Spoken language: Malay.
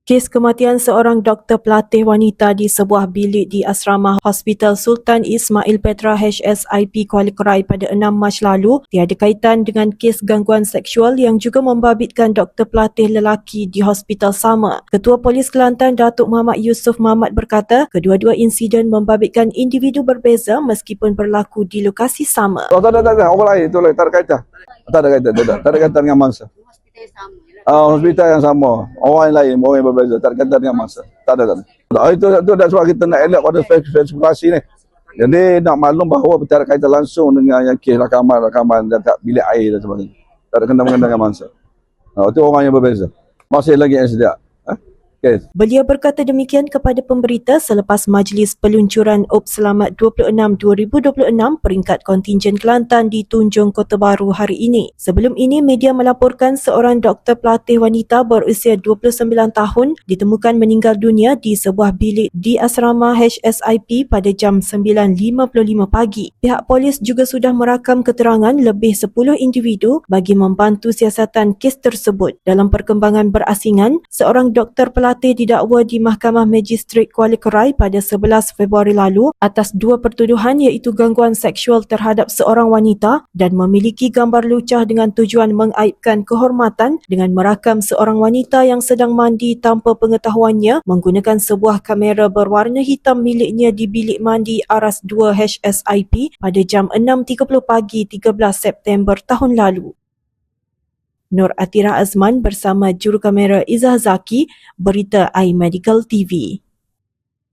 Kes kematian seorang doktor pelatih wanita di sebuah bilik di asrama Hospital Sultan Ismail Petra HSIP Kuala Krai pada 6 Mac lalu tiada kaitan dengan kes gangguan seksual yang juga membabitkan doktor pelatih lelaki di hospital sama. Ketua Polis Kelantan Datuk Muhammad Yusof Mamat berkata, kedua-dua insiden membabitkan individu berbeza meskipun berlaku di lokasi sama. Tak ada. Orang lain, itu lain. Tak ada kaitan. Tak ada kaitan dengan mangsa. Hospital sama. Hospital yang sama. Orang yang lain, orang yang berbeza. Tak ada kaitan dengan mangsa. Tak ada. Itu dah sebab kita nak elak pada spekulasi ni. Jadi nak maklum bahawa tak ada kaitan langsung dengan yang kes rakaman dekat bilik air dan sebagainya. Tak ada kena-mengena dengan mangsa. Itu orang yang berbeza. Masih lagi yang sedia. Okay. Beliau berkata demikian kepada pemberita selepas majlis peluncuran UP Selamat 26 2026 peringkat kontingen Kelantan di Tunjung Kota Baru hari ini. Sebelum ini, media melaporkan seorang doktor pelatih wanita berusia 29 tahun ditemukan meninggal dunia di sebuah bilik di asrama HSIP pada jam 9.55 pagi. Pihak polis juga sudah merakam keterangan lebih 10 individu bagi membantu siasatan kes tersebut. Dalam perkembangan berasingan, seorang doktor pelatih didakwa di Mahkamah Magistrat Kuala Krai pada 11 Februari lalu atas dua pertuduhan iaitu gangguan seksual terhadap seorang wanita dan memiliki gambar lucah dengan tujuan mengaibkan kehormatan dengan merakam seorang wanita yang sedang mandi tanpa pengetahuannya menggunakan sebuah kamera berwarna hitam miliknya di bilik mandi Aras 2 HSIP pada jam 6.30 pagi 13 September tahun lalu. Nur Atira Azman bersama jurukamera Izzah Zaki, Berita iMedical TV.